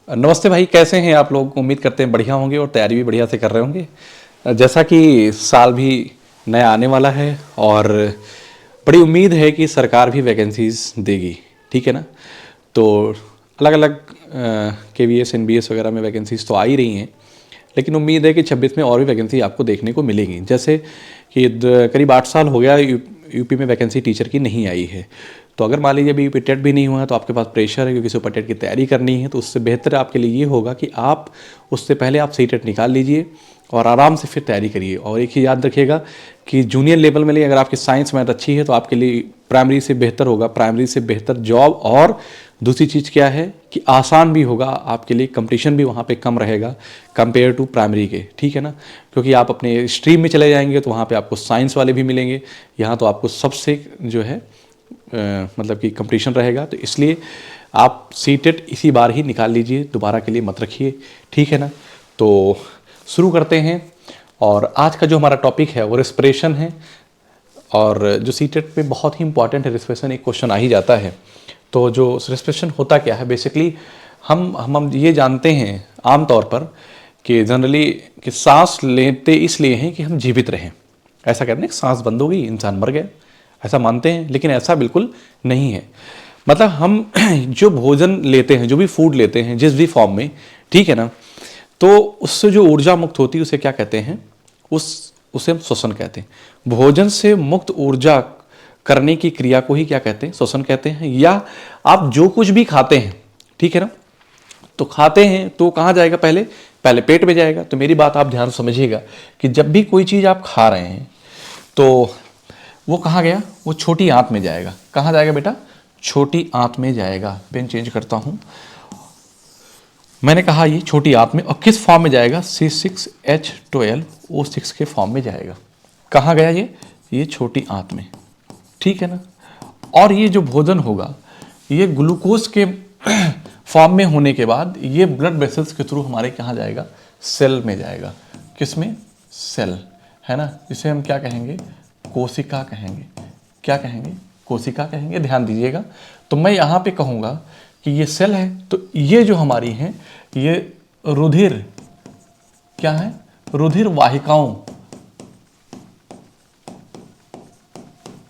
नमस्ते भाई, कैसे हैं आप लोग। उम्मीद करते हैं बढ़िया होंगे और तैयारी भी बढ़िया से कर रहे होंगे। जैसा कि साल भी नया आने वाला है और बड़ी उम्मीद है कि सरकार भी वैकेंसीज देगी, ठीक है ना। तो अलग अलग KVS NBS वगैरह में वैकेंसीज तो आ ही रही हैं, लेकिन उम्मीद है कि 26 में और भी वैकेंसी आपको देखने को मिलेगी। जैसे कि करीब 8 साल हो गया यूपी में वैकेंसी टीचर की नहीं आई है। तो अगर मान लीजिए अभी यूपी टेट भी नहीं हुआ है तो आपके पास प्रेशर है क्योंकि सुपर टेट की तैयारी करनी है, तो उससे बेहतर आपके लिए ये होगा कि आप उससे पहले आप सी टेट निकाल लीजिए और आराम से फिर तैयारी करिए। और एक ही याद रखिएगा कि जूनियर लेवल में लिए अगर आपकी साइंस मैथ अच्छी है तो आपके लिए प्राइमरी से बेहतर होगा, प्राइमरी से बेहतर जॉब। और दूसरी चीज़ क्या है कि आसान भी होगा आपके लिए, कंपटीशन भी वहाँ पे कम रहेगा कंपेयर टू प्राइमरी के, ठीक है ना। क्योंकि आप अपने स्ट्रीम में चले जाएंगे तो वहाँ पे आपको साइंस वाले भी मिलेंगे, यहाँ तो आपको सबसे जो है मतलब कि कंपटीशन रहेगा। तो इसलिए आप सी टेट इसी बार ही निकाल लीजिए, दोबारा के लिए मत रखिए, ठीक है ना। तो शुरू करते हैं। और आज का जो हमारा टॉपिक है वो रेस्पिरेशन है, और जो सी टेट पे बहुत ही इंपॉर्टेंट है रेस्पिरेशन, एक क्वेश्चन आ ही जाता है। तो जो रेस्पिरेशन होता क्या है बेसिकली, हम ये जानते हैं आमतौर पर कि जनरली कि सांस लेते इसलिए हैं कि हम जीवित रहें। ऐसा कहते हैं कि सांस बंद हो गई इंसान मर गया, ऐसा मानते हैं, लेकिन ऐसा बिल्कुल नहीं है। मतलब हम जो भोजन लेते हैं, जो भी फूड लेते हैं जिस भी फॉर्म में, ठीक है ना, तो उससे जो ऊर्जा मुक्त होती है उसे क्या कहते हैं, उसे हम श्वसन कहते हैं। भोजन से मुक्त ऊर्जा करने की क्रिया को ही क्या कहते हैं, श्वसन कहते हैं। या आप जो कुछ भी खाते हैं, ठीक है ना, तो खाते हैं तो कहाँ जाएगा, पहले पहले पेट में जाएगा। तो मेरी बात आप ध्यान से समझिएगा कि जब भी कोई चीज़ आप खा रहे हैं तो वो कहाँ गया, वो छोटी आंत में जाएगा। कहाँ जाएगा बेटा, छोटी आंत में जाएगा। पेन चेंज करता हूँ, मैंने कहा ये छोटी आंत में। और किस फॉर्म में जाएगा, C6H12O6 के फॉर्म में जाएगा। कहाँ गया ये छोटी आंत में, ठीक है ना। और ये जो भोजन होगा ये ग्लूकोज के फॉर्म में होने के बाद ये ब्लड वेसल्स के थ्रू हमारे कहाँ जाएगा, सेल में जाएगा। किस में, सेल, है ना। इसे हम क्या कहेंगे, कोशिका कहेंगे। क्या कहेंगे, कोशिका कहेंगे। ध्यान दीजिएगा। तो मैं यहाँ पे कहूँगा कि ये सेल है, तो ये जो हमारी है ये रुधिर, क्या है, रुधिर वाहिकाओं,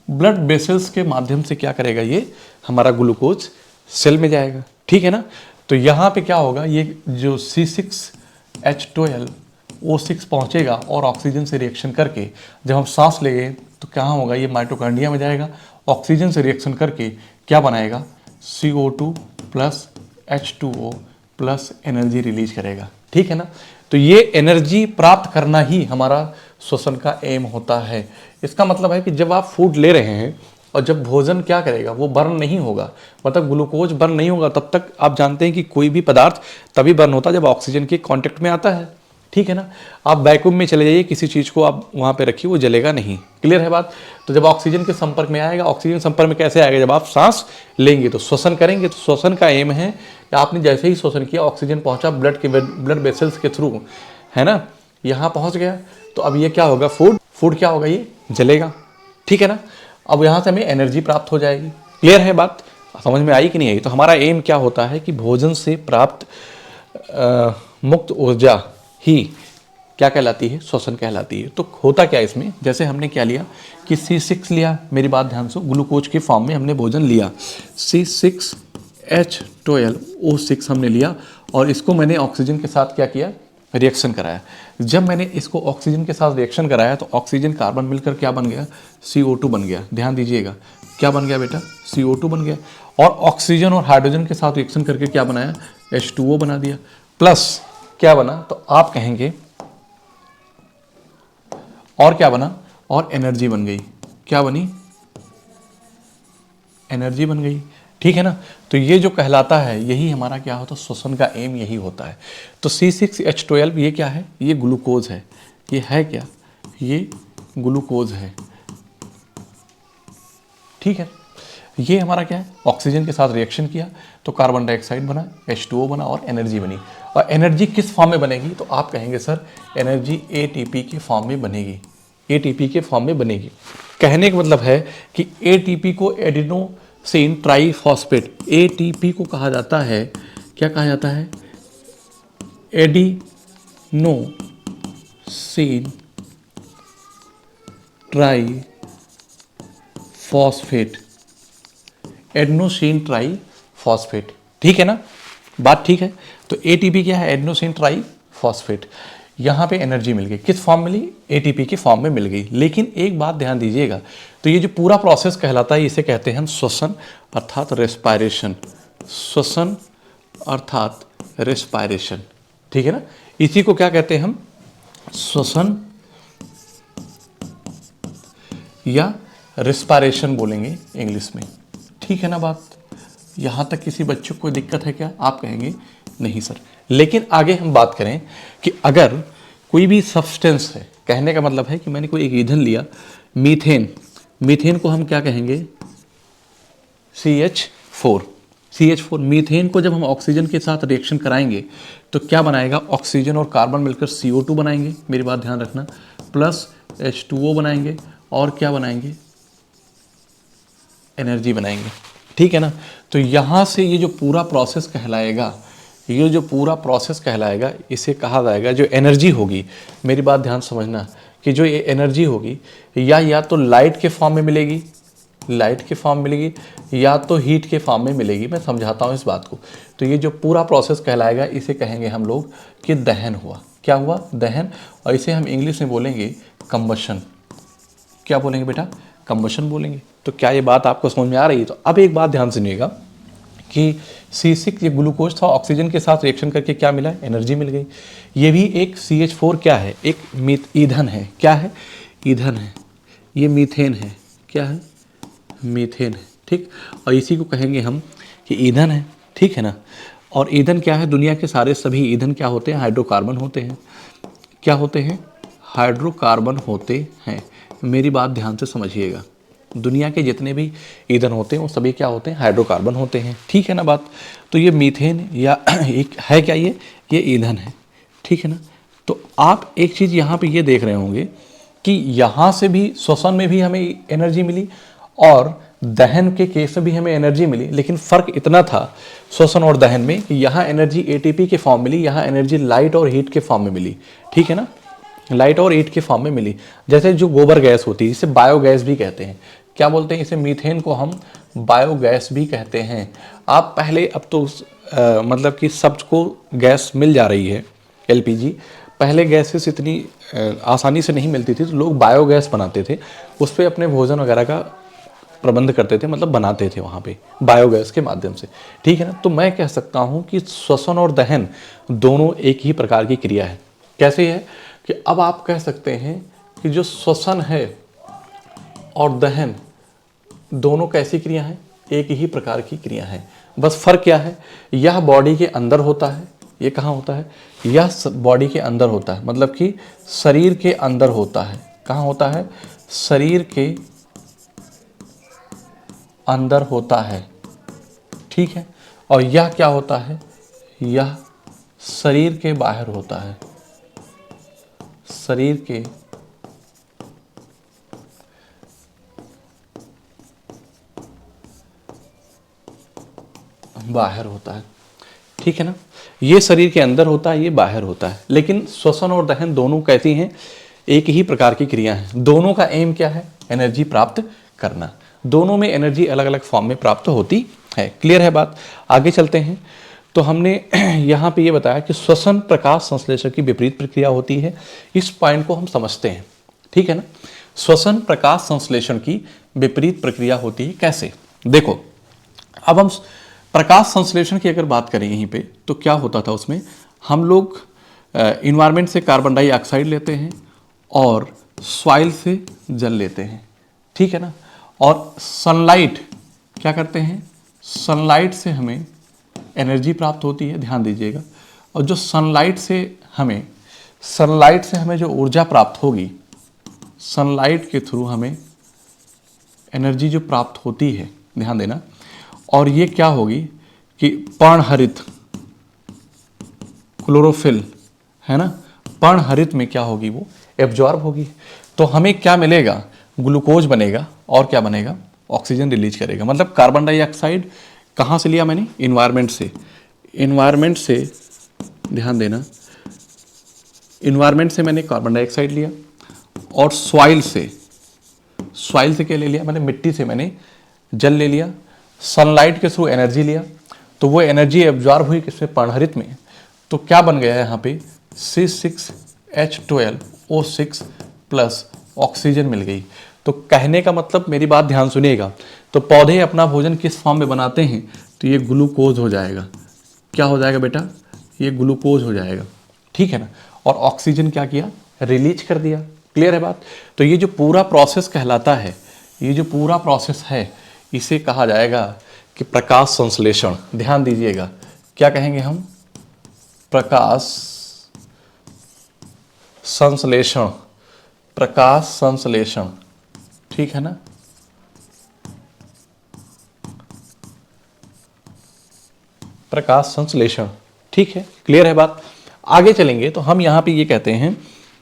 ब्लड वेसल्स के माध्यम से क्या करेगा, ये हमारा ग्लूकोज सेल में जाएगा, ठीक है ना। तो यहाँ पे क्या होगा, ये जो C6H12O6 पहुँचेगा और ऑक्सीजन से रिएक्शन करके जब हम सांस लेंगे तो कहाँ होगा, ये माइटोकॉन्ड्रिया में जाएगा। ऑक्सीजन से रिएक्शन करके क्या बनाएगा, CO2 plus H2O plus energy release करेगा, ठीक है ना। तो ये एनर्जी प्राप्त करना ही हमारा श्वसन का एम होता है। इसका मतलब है कि जब आप फूड ले रहे हैं और जब भोजन क्या करेगा, वो बर्न नहीं होगा, मतलब ग्लूकोज बर्न नहीं होगा, तब तक आप जानते हैं कि कोई भी पदार्थ तभी बर्न होता है जब ऑक्सीजन के कांटेक्ट में आता है, ठीक है ना। आप वैक्यूम में चले जाइए, किसी चीज़ को आप वहाँ पे रखिए, वो जलेगा नहीं। क्लियर है बात। तो जब ऑक्सीजन के संपर्क में आएगा, ऑक्सीजन संपर्क में कैसे आएगा, जब आप सांस लेंगे तो श्वसन करेंगे। तो श्वसन का एम है कि आपने जैसे ही श्वसन किया, ऑक्सीजन पहुँचा ब्लड वेसल्स के थ्रू, है ना, यहाँ पहुँच गया। तो अब ये क्या होगा, फूड क्या होगा, ये जलेगा, ठीक है ना। अब यहाँ से हमें एनर्जी प्राप्त हो जाएगी। क्लियर है बात, समझ में आई कि नहीं आई। तो हमारा एम क्या होता है कि भोजन से प्राप्त मुक्त ऊर्जा ही क्या कहलाती है, श्वसन कहलाती है। तो होता क्या इसमें, जैसे हमने क्या लिया कि C6 लिया, मेरी बात ध्यान से, ग्लूकोज के फॉर्म में हमने भोजन लिया, C6H12O6 हमने लिया और इसको मैंने ऑक्सीजन के साथ क्या किया, रिएक्शन कराया। जब मैंने इसको ऑक्सीजन के साथ रिएक्शन कराया तो ऑक्सीजन कार्बन मिलकर क्या बन गया, CO2 बन गया। ध्यान दीजिएगा, क्या बन गया बेटा, CO2 बन गया। और ऑक्सीजन और हाइड्रोजन के साथ रिएक्शन करके क्या बनाया, H2O बना दिया। प्लस क्या बना, तो आप कहेंगे और क्या बना, और एनर्जी बन गई। क्या बनी, एनर्जी बन गई, ठीक है ना। तो ये जो कहलाता है यही हमारा क्या होता है, श्वसन का एम यही होता है। तो C6H12 ये क्या है, ये ग्लूकोज है। ये है क्या, ये ग्लूकोज है, ठीक है। ये हमारा क्या है, ऑक्सीजन के साथ रिएक्शन किया तो कार्बन डाइऑक्साइड बना, H2O बना और एनर्जी बनी। और एनर्जी किस फॉर्म में बनेगी, तो आप कहेंगे सर एनर्जी ATP के फॉर्म में बनेगी, ATP के फॉर्म में बनेगी। कहने का मतलब है कि ATP को एडिनोसिन ट्राईफॉस्फेट, ATP को कहा जाता है, क्या कहा जाता है, adenosine try phosphate, adenosine try phosphate, ठीक है ना, बात ठीक है। तो एटीपी क्या है, एडिनोसिन ट्राई फॉस्फेट। यहाँ पे एनर्जी मिल गई, किस फॉर्म मिली, एटीपी के फॉर्म में मिल गई। लेकिन एक बात ध्यान दीजिएगा, तो ये जो पूरा प्रोसेस कहलाता है इसे कहते हैं हम श्वसन अर्थात रेस्पायरेशन, श्वसन अर्थात रेस्पायरेशन, ठीक है ना। इसी को क्या कहते हैं हम, श्वसन या रेस्पायरेशन बोलेंगे इंग्लिश में, ठीक है ना बात। यहाँ तक किसी बच्चों को कोई दिक्कत है क्या, आप कहेंगे नहीं सर। लेकिन आगे हम बात करें कि अगर कोई भी सब्सटेंस है, कहने का मतलब है कि मैंने कोई एक ईंधन लिया, मीथेन, मीथेन को हम क्या कहेंगे, CH4, CH4। मीथेन को जब हम ऑक्सीजन के साथ रिएक्शन कराएंगे तो क्या बनाएगा, ऑक्सीजन और कार्बन मिलकर CO2 बनाएंगे, मेरी बात ध्यान रखना, प्लस H2O बनाएंगे, और क्या बनाएंगे, एनर्जी बनाएंगे, ठीक है ना। तो यहाँ से ये जो पूरा प्रोसेस कहलाएगा, ये जो पूरा प्रोसेस कहलाएगा इसे कहा जाएगा, जो एनर्जी होगी, मेरी बात ध्यान समझना, कि जो ये एनर्जी होगी या तो लाइट के फॉर्म में मिलेगी, लाइट के फॉर्म में मिलेगी, या तो हीट के फॉर्म में मिलेगी। मैं समझाता हूँ इस बात को। तो ये जो पूरा प्रोसेस कहलाएगा इसे कहेंगे हम लोग कि दहन हुआ। क्या हुआ, दहन। और इसे हम इंग्लिश में बोलेंगे कंबशन। क्या बोलेंगे बेटा, कंबशन बोलेंगे। तो क्या ये बात आपको समझ में आ रही है। तो अब एक बात ध्यान सुनिएगा कि C6 ये ग्लूकोज था, ऑक्सीजन के साथ रिएक्शन करके क्या मिला, एनर्जी मिल गई। ये भी एक CH4 क्या है, एक ईंधन है। क्या है, ईंधन है। ये मीथेन है, क्या है, मीथेन है, ठीक। और इसी को कहेंगे हम कि ईंधन है, ठीक है ना। और ईंधन क्या है, दुनिया के सारे सभी ईंधन क्या होते हैं, हाइड्रोकार्बन होते हैं। क्या होते हैं, हाइड्रोकार्बन होते हैं। मेरी बात ध्यान से समझिएगा, दुनिया के जितने भी ईंधन होते हैं वो सभी क्या होते हैं, हाइड्रोकार्बन होते हैं, ठीक है ना बात। तो ये मीथेन या एक है क्या, ये ईंधन है, ठीक है ना। तो आप एक चीज़ यहाँ पे ये देख रहे होंगे कि यहाँ से भी श्वसन में भी हमें एनर्जी मिली और दहन के केस में भी हमें एनर्जी मिली। लेकिन फ़र्क इतना था श्वसन और दहन में कि यहाँ एनर्जी एटीपी के फॉर्म मिली, यहाँ एनर्जी लाइट और हीट के फॉर्म में मिली, ठीक है ना, लाइट और हीट के फॉर्म में मिली। जैसे जो गोबर गैस होती है इसे बायोगैस भी कहते हैं। क्या बोलते हैं इसे, मीथेन को हम बायोगैस भी कहते हैं। आप पहले, अब तो मतलब कि सबको गैस मिल जा रही है, LPG। पहले गैसेस इतनी आसानी से नहीं मिलती थी, तो लोग बायोगैस बनाते थे, उस पर अपने भोजन वगैरह का प्रबंध करते थे, मतलब बनाते थे वहाँ पे बायोगैस के माध्यम से, ठीक है ना। तो मैं कह सकता हूँ कि श्वसन और दहन दोनों एक ही प्रकार की क्रिया है। कैसे है कि अब आप कह सकते हैं कि जो श्वसन है और दहन दोनों कैसी क्रिया हैं, एक ही प्रकार की क्रिया है। बस फर्क क्या है, यह बॉडी के अंदर होता है, ये कहाँ होता है, यह बॉडी के अंदर होता है, मतलब कि शरीर के अंदर होता है। कहाँ होता है, शरीर के अंदर होता है, ठीक है। और यह क्या होता है, यह शरीर के बाहर होता है, शरीर के बाहर होता है, ठीक है ना। ये शरीर के अंदर होता है, ये बाहर होता है। लेकिन श्वसन और दहन दोनों कैसी हैं, एक ही प्रकार की क्रिया है। दोनों का एम क्या है, एनर्जी प्राप्त करना। दोनों में एनर्जी अलग अलग फॉर्म में प्राप्त होती है। क्लियर है बात। आगे चलते हैं। तो हमने यहाँ पे ये बताया कि श्वसन प्रकाश संश्लेषण की विपरीत प्रक्रिया होती है। इस पॉइंट को हम समझते हैं, ठीक है ना। श्वसन प्रकाश संश्लेषण की विपरीत प्रक्रिया होती है, कैसे, देखो। अब हम प्रकाश संश्लेषण की अगर बात करें यहीं पे, तो क्या होता था उसमें, हम लोग इन्वायरमेंट से कार्बन डाइऑक्साइड लेते हैं और सॉइल से जल लेते हैं, ठीक है ना। और सनलाइट क्या करते हैं, सनलाइट से हमें एनर्जी प्राप्त होती है, ध्यान दीजिएगा। और जो सनलाइट से हमें जो ऊर्जा प्राप्त होगी, सनलाइट के थ्रू हमें एनर्जी जो प्राप्त होती है, ध्यान देना। और ये क्या होगी कि पर्णहरित, क्लोरोफिल है ना, पर्णहरित में क्या होगी, वो एब्जॉर्ब होगी। तो हमें क्या मिलेगा, ग्लूकोज बनेगा और क्या बनेगा, ऑक्सीजन रिलीज करेगा। मतलब कार्बन डाइऑक्साइड कहाँ से लिया मैंने, इन्वायरमेंट से, ध्यान देना, इन्वायरमेंट से मैंने कार्बन डाइऑक्साइड लिया, और सॉइल से क्या ले लिया मैंने, मिट्टी से मैंने जल ले लिया, सनलाइट के थ्रू एनर्जी लिया, तो वो एनर्जी एब्जॉर्ब हुई किसमें, पर्णहरित में। तो क्या बन गया है यहाँ पे, C6H12O6 प्लस ऑक्सीजन मिल गई। तो कहने का मतलब, मेरी बात ध्यान सुनिएगा, तो पौधे अपना भोजन किस फॉर्म में बनाते हैं, तो ये ग्लूकोज हो जाएगा। क्या हो जाएगा बेटा, ये ग्लूकोज हो जाएगा, ठीक है ना। और ऑक्सीजन क्या किया, रिलीज कर दिया। क्लियर है बात। तो ये जो पूरा प्रोसेस कहलाता है, ये जो पूरा प्रोसेस है, इसे कहा जाएगा कि प्रकाश संश्लेषण। ध्यान दीजिएगा, क्या कहेंगे हम, प्रकाश संश्लेषण, प्रकाश संश्लेषण, ठीक है ना। प्रकाश संश्लेषण, ठीक है, क्लियर है बात। आगे चलेंगे तो हम यहाँ पे ये कहते हैं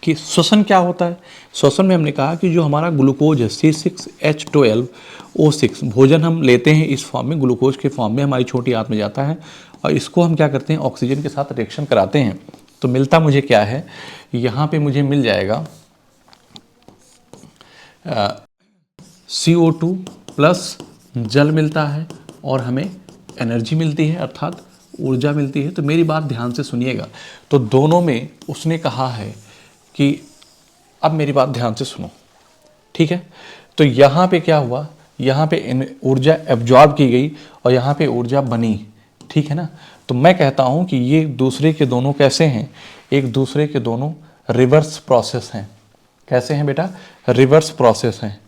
कि श्वसन क्या होता है। श्वसन में हमने कहा कि जो हमारा ग्लूकोज है C6H12O6, भोजन हम लेते हैं इस फॉर्म में, ग्लूकोज के फॉर्म में हमारी छोटी आंत में जाता है, और इसको हम क्या करते हैं, ऑक्सीजन के साथ रिएक्शन कराते हैं। तो मिलता मुझे क्या है, यहाँ पे मुझे मिल जाएगा CO2 प्लस जल मिलता है, और हमें एनर्जी मिलती है, अर्थात ऊर्जा मिलती है। तो मेरी बात ध्यान से सुनिएगा, तो दोनों में उसने कहा है कि, अब मेरी बात ध्यान से सुनो, ठीक है। तो यहाँ पे क्या हुआ, यहाँ पे ऊर्जा एब्जॉर्ब की गई और यहाँ पे ऊर्जा बनी, ठीक है ना। तो मैं कहता हूँ कि ये दूसरे के दोनों कैसे हैं, एक दूसरे के दोनों रिवर्स प्रोसेस हैं। कैसे हैं बेटा, रिवर्स प्रोसेस हैं,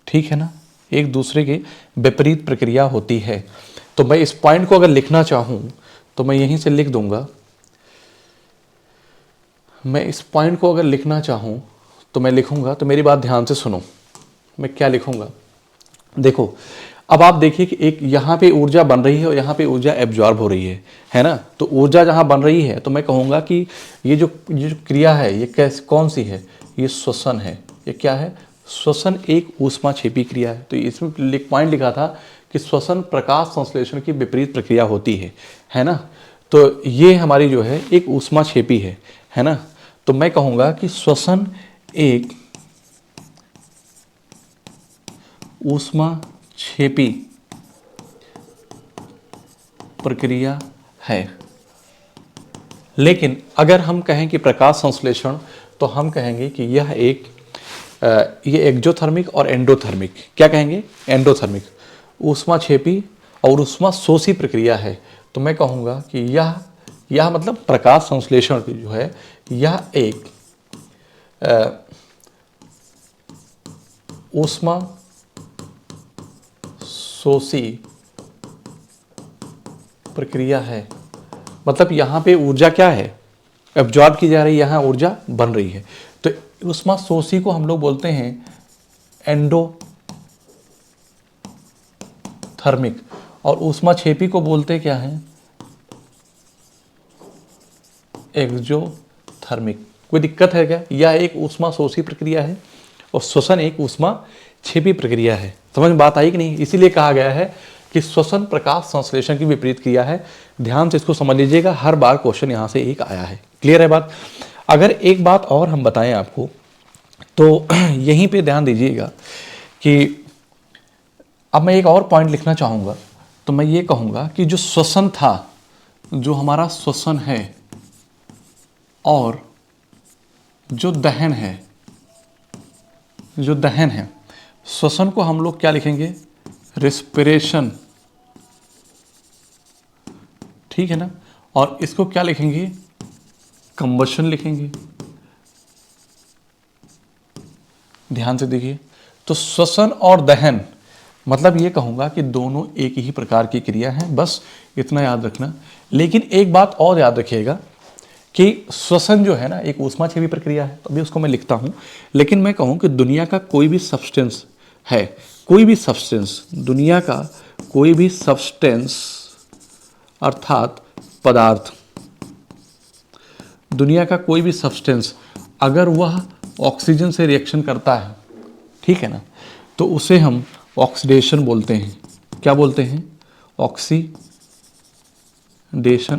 ठीक है ना, एक दूसरे के विपरीत प्रक्रिया होती है। तो मैं इस पॉइंट को अगर लिखना चाहूँ तो मैं यहीं से लिख दूंगा, मैं इस पॉइंट को अगर लिखना चाहूँ तो मैं लिखूंगा, तो मेरी बात ध्यान से सुनो, मैं क्या लिखूंगा। देखो, अब आप देखिए कि एक यहाँ पे ऊर्जा बन रही है और यहाँ पे ऊर्जा एब्जॉर्ब हो रही है ना। तो ऊर्जा जहाँ बन रही है, तो मैं कहूँगा कि ये जो क्रिया है, ये कैसे, कौन सी है, ये श्वसन है। ये क्या है, श्वसन एक ऊष्माक्षेपी क्रिया है। तो इसमें पॉइंट लिखा था कि श्वसन प्रकाश संश्लेषण की विपरीत प्रक्रिया होती है ना। तो ये हमारी जो है एक ऊष्माक्षेपी है ना। तो मैं कहूँगा कि श्वसन एक ऊष्माक्षेपी प्रक्रिया है। लेकिन अगर हम कहें कि प्रकाश संश्लेषण, तो हम कहेंगे कि यह एक ये एक्जोथर्मिक और एंडोथर्मिक, क्या कहेंगे, एंडोथर्मिक, ऊष्माक्षेपी और ऊष्मा शोषी प्रक्रिया है। तो मैं कहूँगा कि यह मतलब प्रकाश संश्लेषण की जो है, यह एक ऊष्मा शोषी प्रक्रिया है। मतलब यहाँ पे ऊर्जा क्या है, एब्जॉर्ब की जा रही है, यहाँ ऊर्जा बन रही है। तो ऊष्मा शोषी को हम लोग बोलते हैं एंडोथर्मिक, और ऊष्माक्षेपी को बोलते क्या है, एक्सोथर्मिक। कोई दिक्कत है क्या, यह एक ऊष्मा शोषी प्रक्रिया है और श्वसन एक ऊष्माक्षेपी प्रक्रिया है। समझ में बात आई कि नहीं। इसीलिए कहा गया है कि श्वसन प्रकाश संश्लेषण की विपरीत क्रिया है। ध्यान से इसको समझ लीजिएगा, हर बार क्वेश्चन यहाँ से एक आया है। क्लियर है बात। अगर एक बात और हम बताएं आपको, तो यहीं पे ध्यान दीजिएगा कि अब मैं एक और पॉइंट लिखना चाहूँगा। तो मैं ये कहूँगा कि जो श्वसन था, जो हमारा श्वसन है, और जो दहन है, श्वसन को हम लोग क्या लिखेंगे, रेस्पिरेशन, ठीक है ना। और इसको क्या लिखेंगे, कंबशन लिखेंगे। ध्यान से देखिए, तो श्वसन और दहन, मतलब ये कहूँगा कि दोनों एक ही प्रकार की क्रिया है, बस इतना याद रखना। लेकिन एक बात और याद रखिएगा कि श्वसन जो है ना एक ऊष्माक्षेपी प्रक्रिया है, तो अभी उसको मैं लिखता हूँ। लेकिन मैं कहूँ कि दुनिया का कोई भी सब्सटेंस है, कोई भी सब्सटेंस, दुनिया का कोई भी सब्सटेंस अर्थात पदार्थ, दुनिया का कोई भी सब्सटेंस अगर वह ऑक्सीजन से रिएक्शन करता है, ठीक है ना, तो उसे हम ऑक्सीडेशन बोलते हैं। क्या बोलते हैं, ऑक्सीडेशन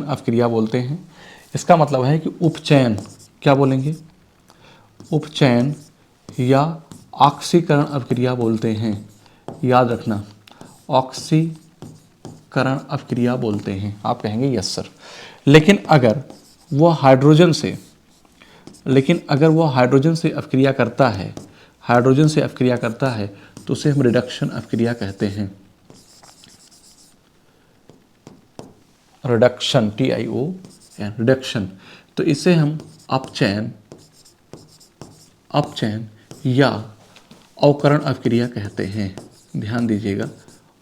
अवक्रिया बोलते हैं। इसका मतलब है कि उपचयन, क्या बोलेंगे, उपचयन या ऑक्सीकरण अभिक्रिया बोलते हैं। याद रखना, ऑक्सीकरण अभिक्रिया बोलते हैं। आप कहेंगे यस सर। लेकिन अगर वो हाइड्रोजन से अभिक्रिया करता है, तो उसे हम रिडक्शन अभिक्रिया कहते हैं। Reduction, TION, reduction. तो इसे हम अपचयन या अवकरण अभिक्रिया कहते हैं। ध्यान दीजिएगा,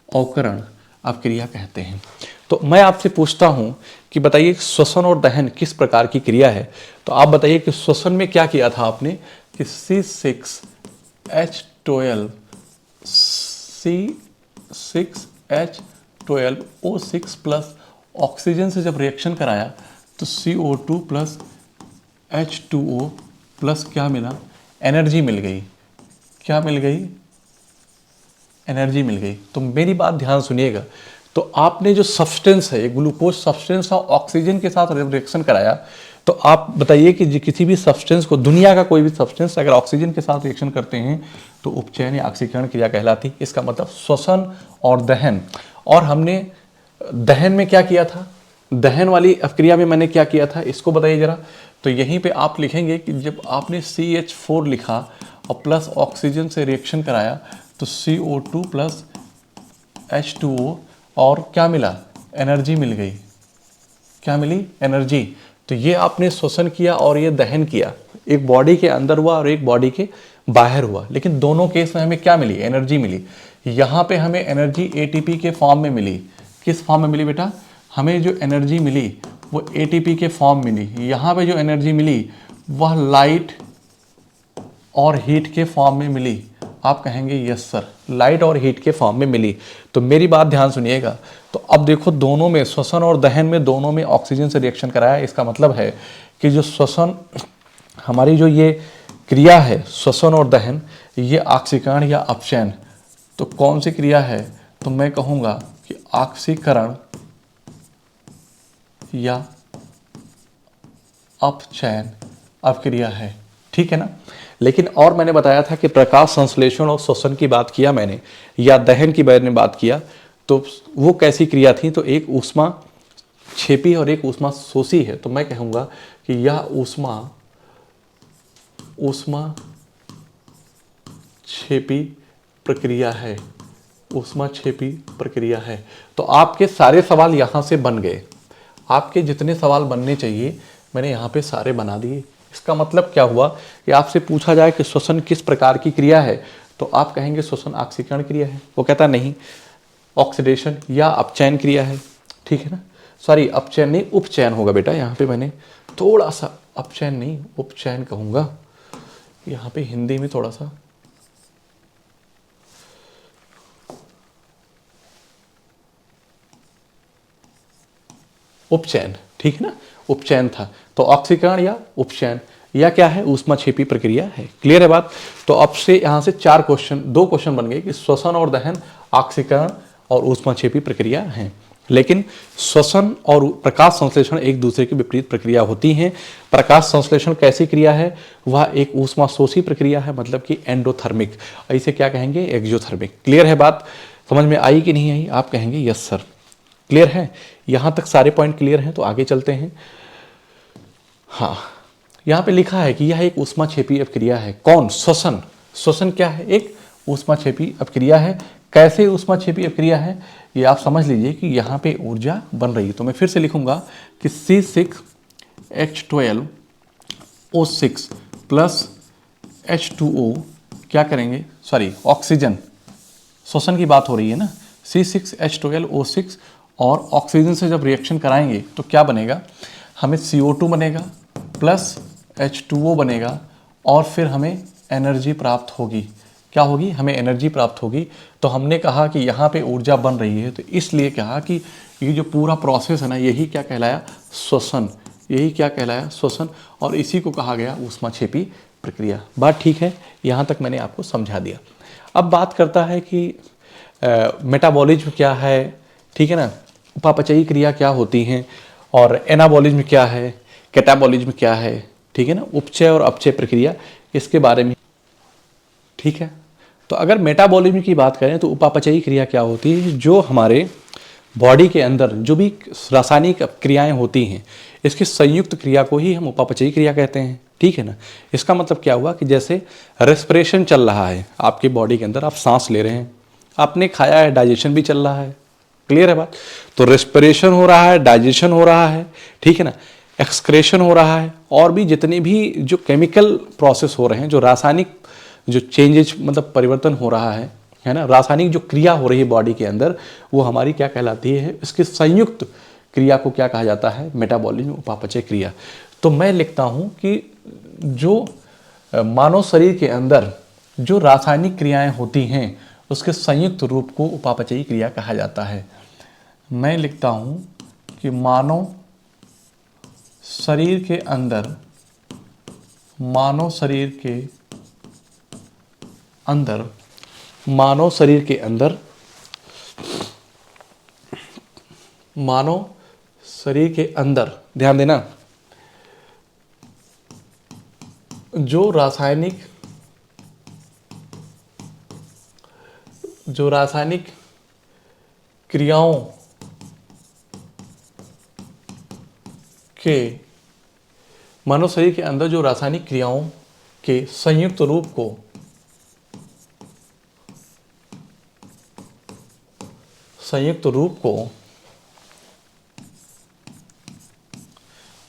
अवकरण अभिक्रिया कहते हैं। तो मैं आपसे पूछता हूं कि बताइए श्वसन और दहन किस प्रकार की क्रिया है। तो आप बताइए कि श्वसन में क्या किया था आपने कि C6H12O6 प्लस ऑक्सीजन से जब रिएक्शन कराया तो CO2 प्लस H2O प्लस क्या मिला, एनर्जी मिल गई। क्या मिल गई, एनर्जी मिल गई। तो मेरी बात ध्यान सुनिएगा। तो आपने जो सब्सटेंस है, ग्लूकोज सब्सटेंस और ऑक्सीजन के साथ रिएक्शन कराया, तो आप बताइए कि किसी भी सब्सटेंस को, दुनिया का कोई भी सब्सटेंस अगर ऑक्सीजन के साथ रिएक्शन करते हैं तो उपचयन या ऑक्सीकरण क्रिया कहलाती। इसका मतलब श्वसन और दहन। और हमने दहन में क्या किया था, दहन वाली अभिक्रिया में मैंने क्या किया था, इसको बताइए जरा। तो यहीं पे आप लिखेंगे कि जब आपने CH4 लिखा और प्लस ऑक्सीजन से रिएक्शन कराया तो CO2 प्लस H2O और क्या मिला, एनर्जी मिल गई। क्या मिली, एनर्जी। तो ये आपने श्वसन किया और ये दहन किया, एक बॉडी के अंदर हुआ और एक बॉडी के बाहर हुआ, लेकिन दोनों केस में हमें क्या मिली, एनर्जी मिली। यहाँ पे हमें एनर्जी ATP के फॉर्म में मिली। किस फॉर्म में मिली बेटा, हमें जो एनर्जी मिली वो ATP के फॉर्म मिली। यहाँ पे जो एनर्जी मिली वह लाइट और हीट के फॉर्म में मिली। आप कहेंगे यस सर, लाइट और हीट के फॉर्म में मिली। तो मेरी बात ध्यान सुनिएगा। तो अब देखो, दोनों में, श्वसन और दहन में, दोनों में ऑक्सीजन से रिएक्शन कराया। इसका मतलब है कि जो श्वसन, हमारी जो ये क्रिया है श्वसन और दहन, ये ऑक्सीकरण या अपचयन, तो कौन सी क्रिया है, तो मैं कहूँगा कि ऑक्सीकरण या अपचयन अभिक्रिया है। ठीक है ना। लेकिन और मैंने बताया था कि प्रकाश संश्लेषण और श्वसन की बात किया मैंने, या दहन की मैंने बात किया, तो वो कैसी क्रिया थी, तो एक ऊष्मा छेपी और एक ऊष्मा शोषी है। तो मैं कहूँगा कि यह ऊष्मा छेपी प्रक्रिया है, ऊष्मा छेपी प्रक्रिया है। तो आपके सारे सवाल यहाँ से बन गए। आपके जितने सवाल बनने चाहिए मैंने यहाँ पे सारे बना दिए। इसका मतलब क्या हुआ कि आपसे पूछा जाए कि श्वसन किस प्रकार की क्रिया है, तो आप कहेंगे श्वसन ऑक्सीकरण क्रिया है। वो कहता नहीं, ऑक्सीडेशन या अपचयन क्रिया है। ठीक है ना, सॉरी अपचयन नहीं, उपचयन होगा बेटा। यहाँ पे मैंने थोड़ा सा अपचयन नहीं उपचयन कहूँगा, यहाँ पे हिंदी में थोड़ा सा उपचयन, ठीक है ना, उपचयन था। तो ऑक्सीकरण या उपचयन या क्या है, ऊष्माक्षेपी प्रक्रिया है। क्लियर है बात। तो अब से यहाँ से दो क्वेश्चन बन गए कि श्वसन और दहन, ऑक्सीकरण और ऊष्माक्षेपी प्रक्रिया है। लेकिन श्वसन और प्रकाश संश्लेषण एक दूसरे के विपरीत प्रक्रिया होती हैं। प्रकाश संश्लेषण कैसी क्रिया है, वह एक ऊष्माशोषी प्रक्रिया है, मतलब कि एंडोथर्मिक। इसे क्या कहेंगे, एक्सोथर्मिक। क्लियर है बात, समझ में आई कि नहीं आई? आप कहेंगे यस सर। क्लियर है, यहां तक सारे पॉइंट क्लियर हैं। तो आगे चलते हैं। हाँ, यहाँ पे लिखा है कि यह एक ऊष्माक्षेपी अपक्रिया है। कौन? श्वसन। श्वसन क्या है? एक ऊष्माक्षेपी अपक्रिया है। कैसे ऊष्माक्षेपी अपक्रिया है ये आप समझ लीजिए कि यहाँ पे ऊर्जा बन रही है। तो मैं फिर से लिखूंगा कि C6H12O6 प्लस H2O क्या करेंगे, सॉरी ऑक्सीजन, श्वसन की बात हो रही है ना। C6H12O6 और ऑक्सीजन से जब रिएक्शन कराएंगे तो क्या बनेगा, हमें CO2 बनेगा प्लस H2O बनेगा और फिर हमें एनर्जी प्राप्त होगी। क्या होगी? हमें एनर्जी प्राप्त होगी। तो हमने कहा कि यहाँ पे ऊर्जा बन रही है, तो इसलिए कहा कि ये जो पूरा प्रोसेस है ना, यही क्या कहलाया, श्वसन। यही क्या कहलाया, श्वसन। और इसी को कहा गया ऊष्माक्षेपी प्रक्रिया। बात ठीक है, यहाँ तक मैंने आपको समझा दिया। अब बात करता है कि मेटाबॉलिज्म क्या है, ठीक है ना, उपापचयी क्रिया क्या होती हैं, और एनाबॉलिज्म क्या है, कैटाबॉलिज्म क्या है, ठीक है ना, उपचय और अपचय प्रक्रिया, इसके बारे में, ठीक है। तो अगर मेटाबॉलिज्म की बात करें तो उपापचयी क्रिया क्या होती है, जो हमारे बॉडी के अंदर जो भी रासायनिक क्रियाएं होती हैं, इसकी संयुक्त क्रिया को ही हम उपापचयी क्रिया कहते हैं, ठीक है ना। इसका मतलब क्या हुआ कि जैसे रेस्पिरेशन चल रहा है आपकी बॉडी के अंदर, आप सांस ले रहे हैं, आपने खाया है, डाइजेशन भी चल रहा है, क्लियर है बात। तो रेस्पिरेशन हो रहा है, डाइजेशन हो रहा है, ठीक है ना, एक्सक्रेशन हो रहा है, और भी जितने भी जो केमिकल प्रोसेस हो रहे हैं, जो रासायनिक जो चेंजेज मतलब परिवर्तन हो रहा है ना, रासायनिक जो क्रिया हो रही है बॉडी के अंदर, वो हमारी क्या कहलाती है, इसकी संयुक्त क्रिया को क्या कहा जाता है, मेटाबॉलिज्म, उपापचय क्रिया। तो मैं लिखता हूं कि जो मानव शरीर के अंदर जो रासायनिक क्रियाएं होती हैं, उसके संयुक्त रूप को उपापचयी क्रिया कहा जाता है। मैं लिखता हूं कि मानव शरीर के अंदर, मानव शरीर के अंदर, मानव शरीर के अंदर, मानव शरीर के अंदर, ध्यान देना, जो रासायनिक क्रियाओं के, मानव शरीर के अंदर जो रासायनिक क्रियाओं के संयुक्त रूप को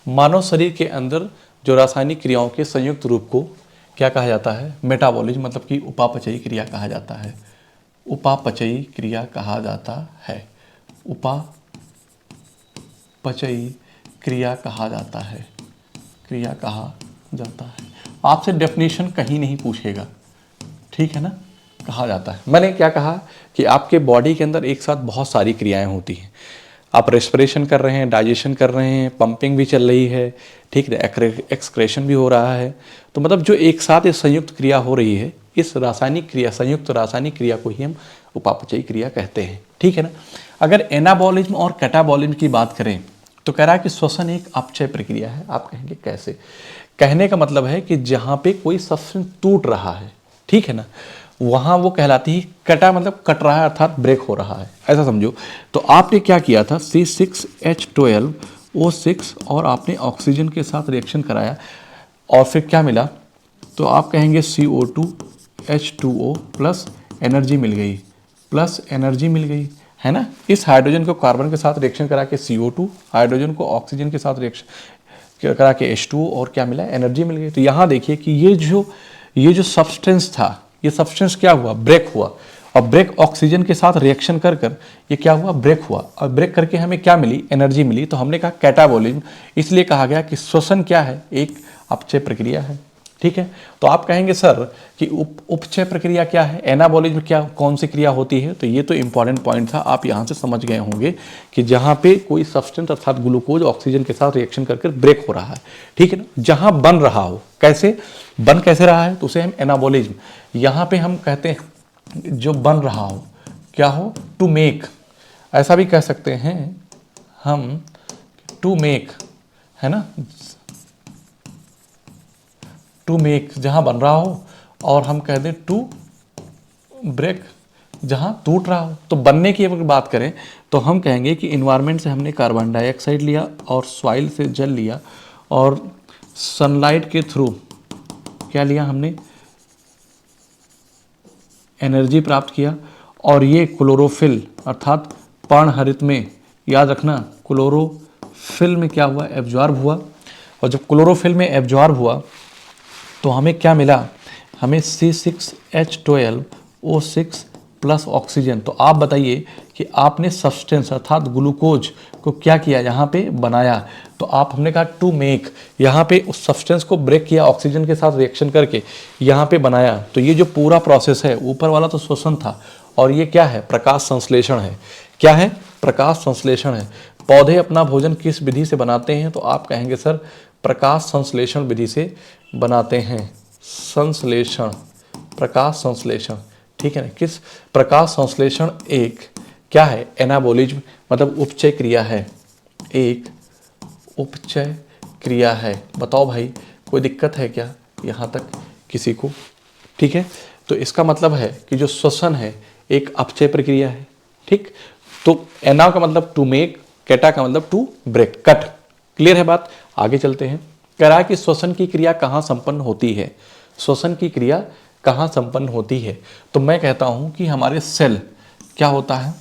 मानव शरीर के अंदर जो रासायनिक क्रियाओं के संयुक्त रूप को क्या कहा जाता है, मेटाबॉलिज्म, मतलब कि उपापचयी क्रिया कहा जाता है, उपापचयी क्रिया कहा जाता है, उपापचयी क्रिया कहा जाता है, क्रिया कहा जाता है। आपसे डेफिनेशन कहीं नहीं पूछेगा, ठीक है ना, कहा जाता है। मैंने क्या कहा कि आपके बॉडी के अंदर एक साथ बहुत सारी क्रियाएं होती हैं, आप रेस्पिरेशन कर रहे हैं, डाइजेशन कर रहे हैं, पंपिंग भी चल रही है, ठीक है, एक्सक्रेशन भी हो रहा है। तो मतलब जो एक साथ ये संयुक्त क्रिया हो रही है, इस रासायनिक क्रिया, संयुक्त रासायनिक क्रिया को ही हम उपापचयी क्रिया कहते हैं, ठीक है ना। अगर एनाबॉलिज्म और कैटाबॉलिज्म की बात करें तो कह रहा है कि श्वसन एक अपचय प्रक्रिया है। आप कहेंगे कैसे? कहने का मतलब है कि जहां पे कोई सब्सटेंस टूट रहा है, ठीक है ना, वहां वो कहलाती है कटा, मतलब कट रहा है अर्थात ब्रेक हो रहा है, ऐसा समझो। तो आपने क्या किया था, C6H12O6 और आपने ऑक्सीजन के साथ रिएक्शन कराया और फिर क्या मिला, तो आप कहेंगे CO2H2O प्लस एनर्जी मिल गई, प्लस एनर्जी मिल गई, है ना। इस हाइड्रोजन को कार्बन के साथ रिएक्शन करा के CO2, हाइड्रोजन को ऑक्सीजन के साथ रिएक्शन करा के H2O, और क्या मिला, एनर्जी मिल गई। तो यहाँ देखिए कि ये जो सब्सटेंस था, ये सब्सटेंस क्या हुआ, ब्रेक हुआ, और ब्रेक ऑक्सीजन के साथ रिएक्शन कर कर ये क्या हुआ, ब्रेक हुआ, और ब्रेक करके हमें क्या मिली, एनर्जी मिली। तो हमने कहा कैटाबॉलिज्म, इसलिए कहा गया कि श्वसन क्या है, एक अपचय प्रक्रिया है, ठीक है। तो आप कहेंगे सर कि उपचय प्रक्रिया क्या है, एनाबॉलिज्म क्या, कौन सी क्रिया होती है। तो ये तो इंपॉर्टेंट पॉइंट था, आप यहाँ से समझ गए होंगे कि जहाँ पे कोई सब्सटेंस अर्थात ग्लूकोज ऑक्सीजन के साथ रिएक्शन करके ब्रेक हो रहा है, ठीक है ना, जहाँ बन रहा हो, कैसे बन कैसे रहा है, तो उसे हम एनाबॉलिज्म। यहाँ पे हम कहते हैं जो बन रहा हो, क्या हो, टू मेक, ऐसा भी कह सकते हैं हम, टू मेक, है ना, टू मेक जहां बन रहा हो, और हम कह दें टू ब्रेक जहां टूट रहा हो। तो बनने की अगर बात करें तो हम कहेंगे कि इन्वायरमेंट से हमने कार्बन डाइऑक्साइड लिया, और सॉइल से जल लिया, और सनलाइट के थ्रू क्या लिया हमने, एनर्जी प्राप्त किया, और ये क्लोरोफिल अर्थात पर्णहरित में, याद रखना क्लोरोफिल में क्या हुआ, एब्जॉर्ब हुआ, और जब क्लोरोफिल में एब्जॉर्ब हुआ तो हमें क्या मिला, हमें C6H12O6 प्लस ऑक्सीजन। तो आप बताइए कि आपने सब्सटेंस अर्थात ग्लूकोज को क्या किया, यहाँ पे बनाया। तो आप, हमने कहा टू मेक, यहाँ पे उस सब्सटेंस को ब्रेक किया ऑक्सीजन के साथ रिएक्शन करके, यहाँ पे बनाया। तो ये जो पूरा प्रोसेस है, ऊपर वाला तो श्वसन था, और ये क्या है, प्रकाश संश्लेषण है। क्या है, प्रकाश संश्लेषण है। पौधे अपना भोजन किस विधि से बनाते हैं, तो आप कहेंगे सर प्रकाश संश्लेषण विधि से बनाते हैं, संश्लेषण, प्रकाश संश्लेषण, ठीक है ना। किस प्रकाश संश्लेषण एक क्या है, एनाबॉलिज्म, मतलब उपचय क्रिया है, एक उपचय क्रिया है। बताओ भाई कोई दिक्कत है क्या यहाँ तक किसी को? ठीक है, तो इसका मतलब है कि जो श्वसन है एक अपचय प्रक्रिया है। ठीक, तो एना का मतलब टू मेक, केटा का मतलब टू ब्रेक, कट। क्लियर है बात? आगे चलते हैं। कह रहा है कि श्वसन की क्रिया कहाँ संपन्न होती है? श्वसन की क्रिया कहाँ संपन्न होती है? तो मैं कहता हूं कि हमारे सेल क्या होता है,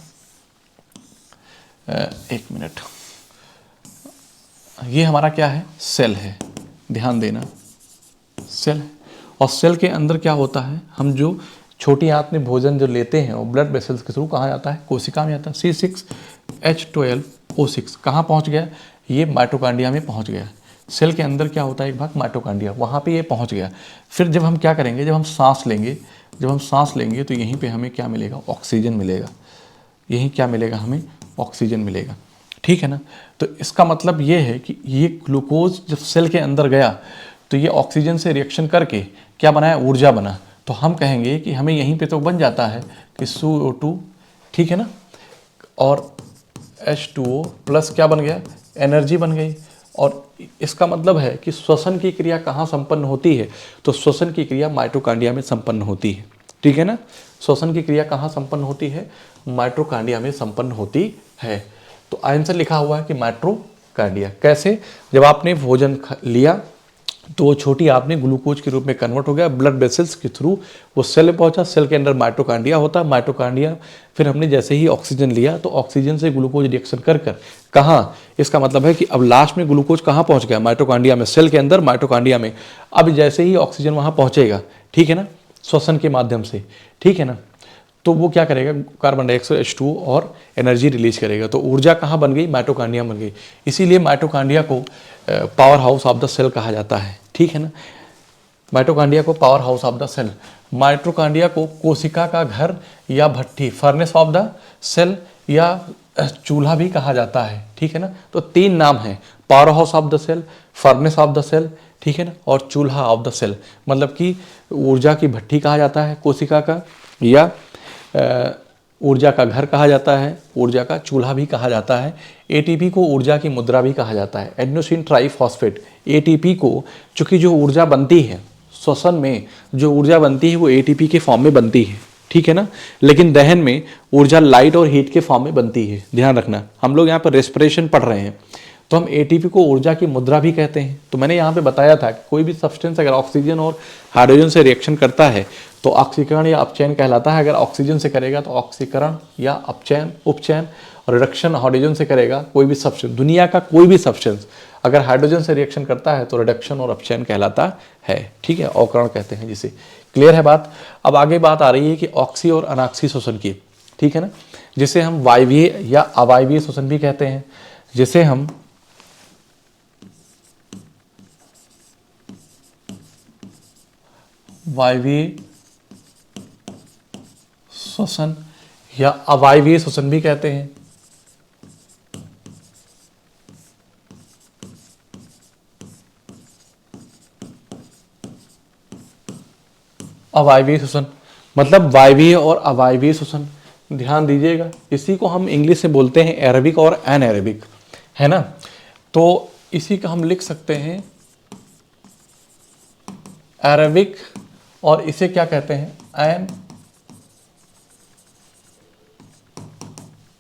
एक मिनट, ये हमारा क्या है? सेल है, ध्यान देना, सेल है। और सेल के अंदर क्या होता है, हम जो छोटी आंत में भोजन जो लेते हैं वो ब्लड वेसल्स के थ्रू कहाँ जाता है? कोशिका में जाता है। C6H12O6 कहाँ पहुँच गया? ये माइटोकांड्रिया में पहुँच गया। सेल के अंदर क्या होता है, एक भाग माइटोकांड्रिया, वहाँ पे ये पहुँच गया। फिर जब हम क्या करेंगे, जब हम सांस लेंगे तो यहीं पे हमें क्या मिलेगा? ऑक्सीजन मिलेगा। यहीं क्या मिलेगा? हमें ऑक्सीजन मिलेगा। ठीक है ना? तो इसका मतलब ये है कि ये ग्लूकोज जब सेल के अंदर गया तो ये ऑक्सीजन से रिएक्शन करके क्या बनाया? ऊर्जा बना। तो हम कहेंगे कि हमें यहीं पे तो बन जाता है कि CO2, ठीक है ना, और H2O प्लस क्या बन गया? एनर्जी बन गई। और इसका मतलब है कि श्वसन की क्रिया कहाँ संपन्न होती है? तो श्वसन की क्रिया माइटोकांड्रिया में संपन्न होती है। ठीक है ना? श्वसन की क्रिया कहाँ संपन्न होती है? माइटोकांड्रिया में संपन्न होती है। तो आंसर लिखा हुआ है कि माइटोकांड्रिया। कैसे? जब आपने भोजन लिया तो वो छोटी आंत में ग्लूकोज के रूप में कन्वर्ट हो गया, ब्लड वेसल्स के थ्रू वो सेल में पहुंचा। सेल के अंदर माइटोकांड्रिया होता है। माइटोकांड्रिया फिर हमने जैसे ही ऑक्सीजन लिया तो ऑक्सीजन से ग्लूकोज रिएक्शन कर कहाँ? इसका मतलब है कि अब लास्ट में ग्लूकोज कहाँ पहुंच गया? माइटोकांड्रिया में, सेल के अंदर माइटोकांड्रिया में। अब जैसे ही ऑक्सीजन वहाँ पहुँचेगा, ठीक है ना, श्वसन के माध्यम से, ठीक है ना, तो वो क्या करेगा? कार्बन डाइऑक्साइड H2O और एनर्जी रिलीज करेगा। तो ऊर्जा कहाँ बन गई? माइटोकांड्रिया बन गई। इसीलिए माइटोकांड्रिया को power house of the cell कहा जाता है। ठीक है ना? माइटोकांड्रिया को power house of the cell, mitochondria को कोशिका का घर या भट्ठी, फर्नेस ऑफ द सेल या चूल्हा भी कहा जाता है। ठीक है ना? तो तीन नाम है, power house of the cell, furnace of the cell, ठीक है ना, और चूल्हा ऑफ द सेल। मतलब कि ऊर्जा की भट्ठी कहा जाता है कोशिका का, या ऊर्जा का घर कहा जाता है, ऊर्जा का चूल्हा भी कहा जाता है। एटीपी को ऊर्जा की मुद्रा भी कहा जाता है। एडेनोसिन ट्राइफॉस्फेट, एटीपी को, चूंकि जो ऊर्जा बनती है श्वसन में, जो ऊर्जा बनती है वो एटीपी के फॉर्म में बनती है। ठीक है ना? लेकिन दहन में ऊर्जा लाइट और हीट के फॉर्म में बनती है। ध्यान रखना, हम लोग यहाँ पर रेस्पिरेशन पढ़ रहे हैं तो हम एटीपी को ऊर्जा की मुद्रा भी कहते हैं। तो मैंने यहाँ पे बताया था कि कोई भी सब्सटेंस अगर ऑक्सीजन और हाइड्रोजन से रिएक्शन करता है तो ऑक्सीकरण या अपचयन कहलाता है। अगर ऑक्सीजन से करेगा तो ऑक्सीकरण या अपचयन, उपचयन। और रिडक्शन हाइड्रोजन से करेगा कोई भी सब्सटेंस, दुनिया का कोई भी सब्सटेंस अगर हाइड्रोजन से रिएक्शन करता है तो रिडक्शन और अपचयन कहलाता है। ठीक है? अवकरण कहते हैं जिसे। क्लियर है बात? अब आगे बात आ रही है कि ऑक्सी और अनाक्सी श्वसन की। ठीक है ना? जिसे हम वायवीय या अवायवीय श्वसन भी कहते हैं, जिसे हम वायवीय श्वसन या अवायवीय श्वसन भी कहते हैं। अवायवीय श्वसन मतलब वायवीय और अवायवीय श्वसन। ध्यान दीजिएगा, इसी को हम इंग्लिश में बोलते हैं एरोबिक और एनएरोबिक, है ना? तो इसी का हम लिख सकते हैं एरोबिक, और इसे क्या कहते हैं?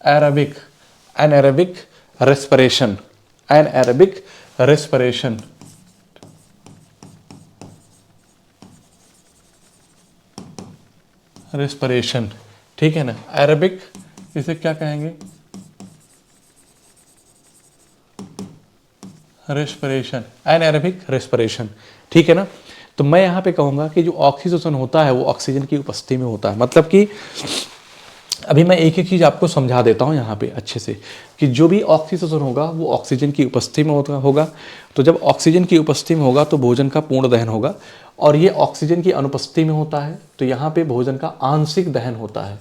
Aerobic, anaerobic respiration, anaerobic respiration. Respiration, ठीक है ना? एरोबिक, इसे क्या कहेंगे? Respiration, anaerobic respiration. ठीक है ना? तो मैं यहाँ पे कहूँगा कि जो ऑक्सीजन होता है वो ऑक्सीजन की उपस्थिति में होता है। मतलब कि अभी मैं एक एक चीज़ आपको समझा देता हूँ यहाँ पे अच्छे से, कि जो भी ऑक्सीजन होगा वो ऑक्सीजन की उपस्थिति में होगा। तो जब ऑक्सीजन की उपस्थिति में होगा तो भोजन का पूर्ण दहन होगा, और ये ऑक्सीजन की अनुपस्थिति में होता है तो यहाँ पे भोजन का आंशिक दहन होता है।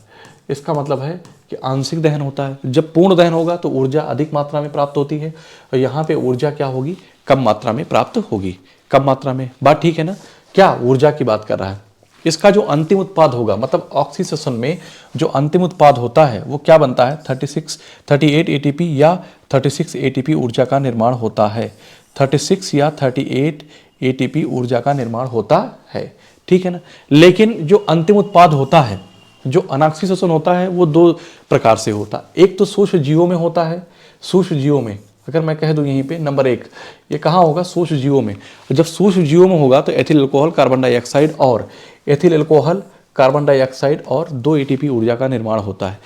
इसका मतलब है कि आंशिक दहन होता है। जब पूर्ण दहन होगा तो ऊर्जा अधिक मात्रा में प्राप्त होती है, और यहाँ पे ऊर्जा क्या होगी? कम मात्रा में प्राप्त होगी, कम मात्रा में। बात ठीक है ना? क्या ऊर्जा की बात कर रहा है? इसका जो अंतिम उत्पाद होगा, मतलब ऑक्सीजन में जो अंतिम उत्पाद होता है वो क्या बनता है? 38 एटीपी या 36 एटीपी ऊर्जा का निर्माण होता है। 36 या 38 एटीपी ऊर्जा का निर्माण होता है, ठीक है ना। लेकिन जो अंतिम उत्पाद होता है, जो अनाक्षी श्वसन होता है, वो दो प्रकार से होता है। एक तो सूक्ष्म जीवों में होता है। सूक्ष्म जीवों में अगर मैं कह दूं यहीं पे नंबर 1, ये कहाँ होगा? सूक्ष्म जीवों में। जब सूक्ष्म जीवों में होगा तो एथिल अल्कोहल कार्बन डाइऑक्साइड और एथिल अल्कोहल कार्बन डाइऑक्साइड और 2 एटीपी ऊर्जा का निर्माण होता है।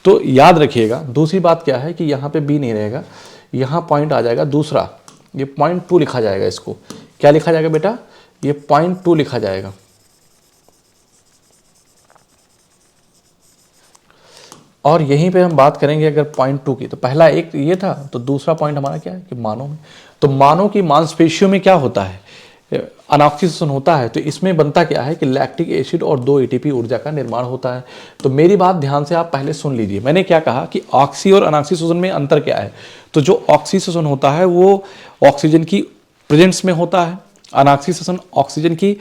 तो याद रखिएगा, दूसरी बात क्या है कि यहाँ पे बी नहीं रहेगा, यहाँ पॉइंट आ जाएगा दूसरा, ये पॉइंट 2 लिखा जाएगा। इसको क्या लिखा जाएगा बेटा? ये पॉइंट 2 लिखा जाएगा। और यहीं पे हम बात करेंगे अगर पॉइंट 2 की, तो पहला एक ये था, तो दूसरा पॉइंट हमारा क्या है कि मानव में। तो मानव की मांसपेशियों में क्या होता है? अनाक्षी श्वसन होता है। तो इसमें बनता क्या है कि लैक्टिक एसिड और 2 एटीपी ऊर्जा का निर्माण होता है। तो मेरी बात ध्यान से आप पहले सुन लीजिए, मैंने क्या कहा कि ऑक्सी और अनाक्षी श्वसन में अंतर क्या है। तो जो ऑक्सी श्वसन होता है वो ऑक्सीजन की प्रेजेंस में होता है, अनाक्षी श्वसन ऑक्सीजन की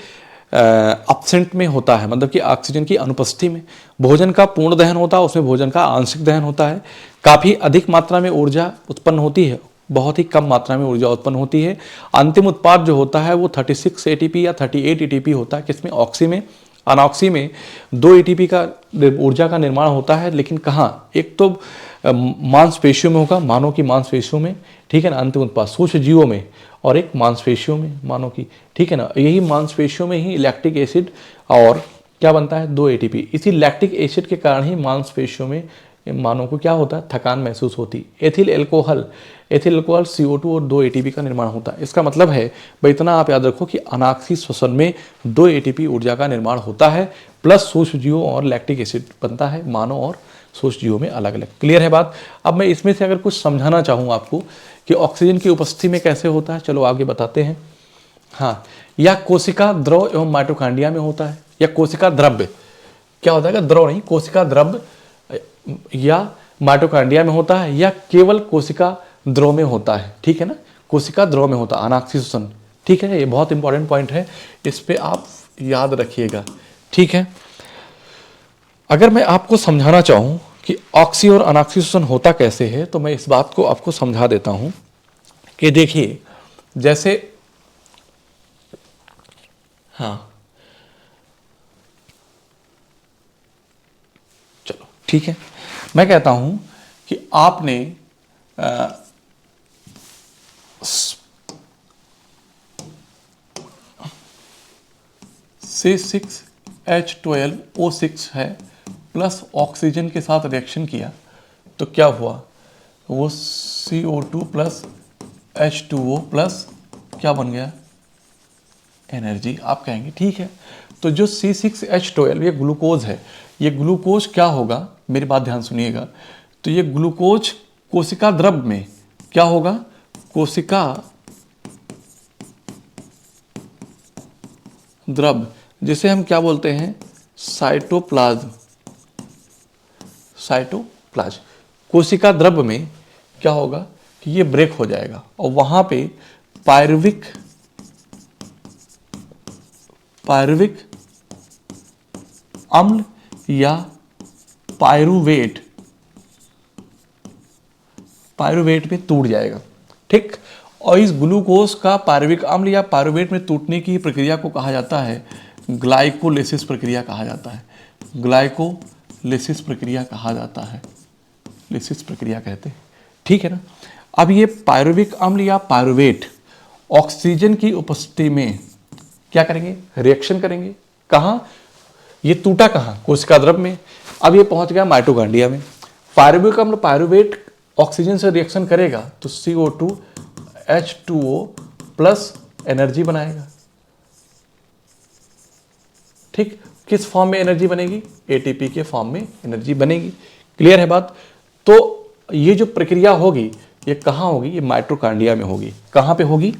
एब्सेंट में होता है, मतलब कि ऑक्सीजन की अनुपस्थिति में। भोजन का पूर्ण दहन होता है, उसमें भोजन का आंशिक दहन होता है। काफ़ी अधिक मात्रा में ऊर्जा उत्पन्न होती है, बहुत ही कम मात्रा में ऊर्जा उत्पन्न होती है। अंतिम उत्पाद जो होता है वो 36 एटीपी या 38 एटीपी होता है। किसमें? ऑक्सी में। अनॉक्सी में 2 एटीपी का ऊर्जा का निर्माण होता है, लेकिन कहाँ? एक तो मांसपेशियों में होगा, मानव की मांसपेशियों में, ठीक है ना। अंतिम उत्पाद सूक्ष्म जीवों में और एक मांसपेशियों में मानव की, ठीक है ना। यही मांसपेशियों में ही लैक्टिक एसिड और क्या बनता है? 2 एटीपी। इसी लैक्टिक एसिड के कारण ही मांसपेशियों में मानव को क्या होता है? थकान महसूस होती। एथिल अल्कोहल CO2 और 2 एटीपी का निर्माण होता है। इसका मतलब है भाई इतना आप याद रखो कि अनाक्षी श्वसन में 2 एटीपी ऊर्जा का निर्माण होता है, प्लस सूक्ष्म जीवों और लैक्टिक एसिड बनता है मानव और सूक्ष्म जीवों में अलग अलग। क्लियर है बात? अब मैं इसमें से अगर कुछ समझाना चाहूँ आपको कि ऑक्सीजन की उपस्थिति में कैसे होता है, चलो आगे बताते हैं। हाँ, या कोशिका द्रव एवं माइटोकांड्रिया में होता है, या कोशिका द्रव्य क्या होता है? द्रव नहीं, कोशिका द्रव्य या माइटोकांड्रिया में होता है, या केवल कोशिका द्रव में होता है, ठीक है ना। कोशिका द्रव में होता है अनाक्षी श्वसन, ठीक है। ये बहुत इंपॉर्टेंट पॉइंट है, इस पे आप याद रखिएगा, ठीक है। अगर मैं आपको समझाना चाहूँ कि ऑक्सी और अनाक्षी श्वसन होता कैसे है, तो मैं इस बात को आपको समझा देता हूँ कि देखिए, जैसे हाँ चलो ठीक है, मैं कहता हूं कि आपने C6H12O6 है प्लस ऑक्सीजन के साथ रिएक्शन किया, तो क्या हुआ? वो CO2 प्लस H2O प्लस क्या बन गया? एनर्जी। आप कहेंगे ठीक है, तो जो C6H12 ये ग्लूकोज है, ये ग्लूकोज क्या होगा? मेरी बात ध्यान सुनिएगा। तो ये ग्लूकोज कोशिका द्रव में क्या होगा? कोशिका द्रव, जिसे हम क्या बोलते हैं? साइटोप्लाज्म। साइटोप्लाज्म कोशिका द्रव में क्या होगा कि ये ब्रेक हो जाएगा और वहां पे पायरुविक अम्ल या पायरुवेट में टूट जाएगा, ठीक। और इस ग्लूकोज का पायरुविक अम्ल या पायरुवेट में टूटने की प्रक्रिया को कहा जाता है ग्लाइकोलिसिस प्रक्रिया कहा जाता है। ग्लाइकोलिसिस प्रक्रिया कहा जाता है, लिसिस प्रक्रिया कहते हैं, ठीक है ना। अब ये पायरुविक अम्ल या पायरुवेट ऑक्सीजन की उपस्थिति में क्या करेंगे? रिएक्शन करेंगे। कहाँ? ये टूटा कहाँ? कोशिका द्रव में। अब ये पहुंच गया माइटोकांड्रिया में। पायरुविक अम्ल पायरुवेट ऑक्सीजन से रिएक्शन करेगा तो CO2 H2O प्लस एनर्जी बनाएगा, ठीक। किस फॉर्म में एनर्जी बनेगी? एटीपी के फॉर्म में एनर्जी बनेगी। क्लियर है बात? तो ये जो प्रक्रिया होगी ये कहाँ होगी? ये माइटोकांड्रिया में होगी। कहाँ पे होगी?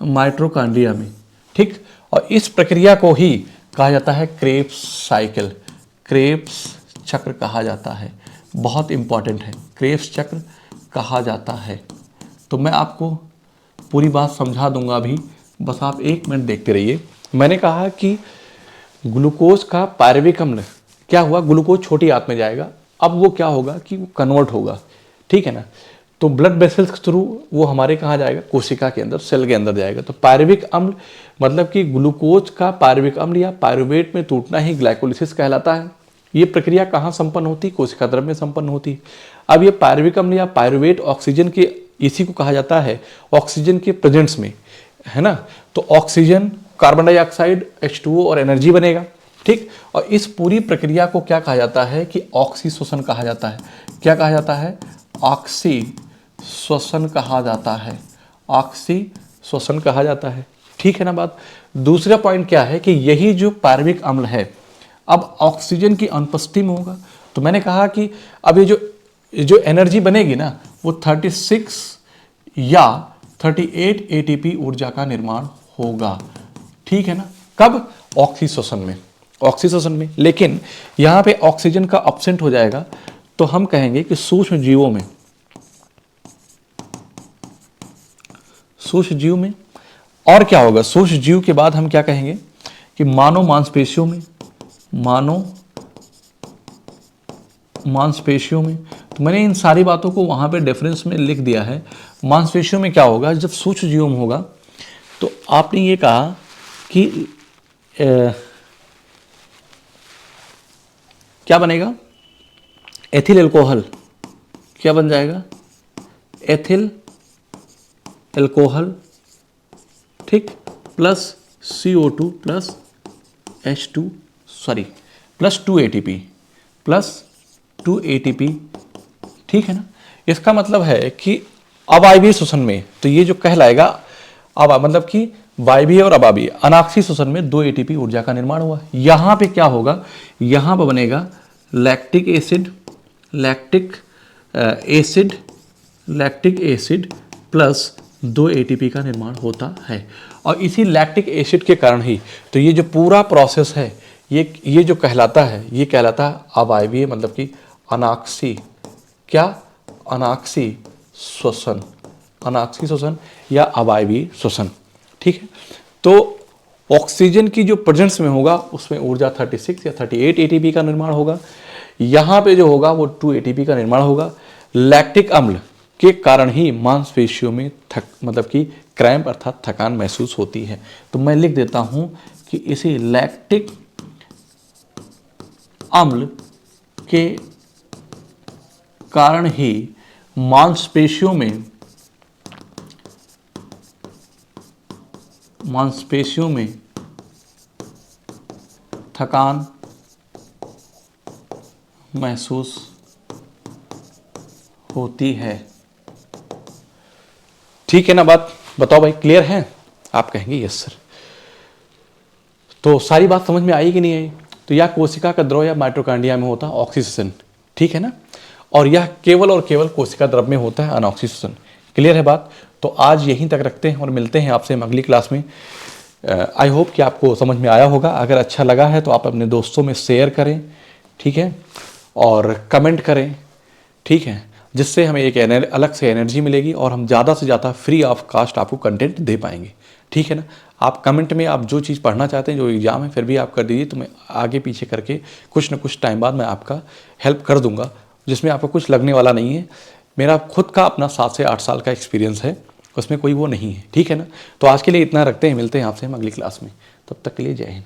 माइटोकांड्रिया में, ठीक। और इस प्रक्रिया को ही कहा जाता है क्रेब्स साइकिल, क्रेब्स चक्र कहा जाता है। बहुत इंपॉर्टेंट है, क्रेब्स चक्र कहा जाता है। तो मैं आपको पूरी बात समझा दूंगा अभी, बस आप 1 मिनट देखते रहिए। मैंने कहा कि ग्लूकोज का पायरुविक अम्ल क्या हुआ, ग्लूकोज छोटी आंत में जाएगा, अब वो क्या होगा कि वो कन्वर्ट होगा, ठीक है ना। तो ब्लड वेसल्स के थ्रू वो हमारे कहाँ जाएगा, कोशिका के अंदर, सेल के अंदर जाएगा। तो पायरुविक अम्ल मतलब कि ग्लूकोज का पायरुविक अम्ल या पायरुवेट में टूटना ही ग्लाइकोलिसिस कहलाता है। ये प्रक्रिया कहाँ संपन्न होती, कोशिका द्रव्य में संपन्न होती। अब ये पायरुविक अम्ल या पायरुवेट ऑक्सीजन के, इसी को कहा जाता है ऑक्सीजन के प्रेजेंस में, है ना। तो ऑक्सीजन, कार्बन डाइऑक्साइड, H2O और एनर्जी बनेगा, ठीक। और इस पूरी प्रक्रिया को क्या कहा जाता है कि ऑक्सीश्वसन कहा जाता है। क्या कहा जाता है, ऑक्सीश्वसन कहा जाता है, ऑक्सीश्वसन कहा जाता है, ठीक है ना बात। दूसरा पॉइंट क्या है कि यही जो पायरुविक अम्ल है अब ऑक्सीजन की अनुपस्थिति में होगा। तो मैंने कहा कि अब ये जो एनर्जी बनेगी ना वो 36 या 38 एटीपी ऊर्जा का निर्माण होगा, ठीक है ना। कब, ऑक्सीश्वसन में, ऑक्सीश्वसन में। लेकिन यहां पे ऑक्सीजन का एब्सेंट हो जाएगा तो हम कहेंगे कि सूक्ष्म जीवों में, सूक्ष्म जीव में और क्या होगा, सूक्ष्म जीव के बाद हम क्या कहेंगे कि मानव मांसपेशियों में, मानव मांसपेशियों में। तो मैंने इन सारी बातों को वहां पे डिफरेंस में लिख दिया है। मांसपेशियों में क्या होगा, जब सूक्ष्म जीवों में होगा तो आपने ये कहा कि क्या बनेगा, एथिल एल्कोहल, क्या बन जाएगा, एथिल एल्कोहल, ठीक, plus CO2 plus H2 sorry plus 2 ATP, plus 2 ATP, ठीक है ना। इसका मतलब है कि अवायवीय श्वसन में तो ये जो कहलाएगा अब मतलब कि वायवीय और अवायवीय अनाक्षी श्वसन में 2 ATP ऊर्जा का निर्माण हुआ। यहां पे क्या होगा, यहां पे बनेगा lactic acid, lactic acid, lactic acid plus 2 ATP का निर्माण होता है। और इसी लैक्टिक एसिड के कारण ही तो ये जो पूरा प्रोसेस है ये जो कहलाता है, ये कहलाता है अवायवीय मतलब कि अनाक्षी, क्या, अनाक्षी श्वसन, अनाक्षी श्वसन या अवायवीय श्वसन, ठीक है। तो ऑक्सीजन की जो प्रेजेंस में होगा उसमें ऊर्जा 36 या 38 ATP का निर्माण होगा। यहाँ पे जो होगा वो 2 ATP का निर्माण होगा। लैक्टिक अम्ल के कारण ही मांसपेशियों में मतलब कि क्रैम्प अर्थात थकान महसूस होती है। तो मैं लिख देता हूं कि इसे लैक्टिक अम्ल के कारण ही मांसपेशियों में थकान महसूस होती है, ठीक है ना बात। बताओ भाई क्लियर है, आप कहेंगे यस सर। तो सारी बात समझ में आई कि नहीं आई। तो यह कोशिका का द्रव या माइटोकॉन्ड्रिया में होता है ऑक्सीजन, ठीक है ना। और यह केवल और केवल कोशिका द्रव में होता है अनऑक्सीजन। क्लियर है बात। तो आज यहीं तक रखते हैं और मिलते हैं आपसे अगली क्लास में। आई होप कि आपको समझ में आया होगा। अगर अच्छा लगा है तो आप अपने दोस्तों में शेयर करें, ठीक है, और कमेंट करें, ठीक है, जिससे हमें एक अलग से एनर्जी मिलेगी और हम ज़्यादा से ज़्यादा फ्री ऑफ कास्ट आपको कंटेंट दे पाएंगे, ठीक है ना। आप कमेंट में आप जो चीज़ पढ़ना चाहते हैं, जो एग्ज़ाम है, फिर भी आप कर दीजिए। तो मैं आगे पीछे करके कुछ न कुछ टाइम बाद मैं आपका हेल्प कर दूंगा, जिसमें आपको कुछ लगने वाला नहीं है। मेरा खुद का अपना 7 से 8 साल का एक्सपीरियंस है, उसमें कोई वो नहीं है, ठीक है ना। तो आज के लिए इतना रखते हैं, मिलते हैं आपसे हम अगली क्लास में। तब तक के लिए जय हिंद।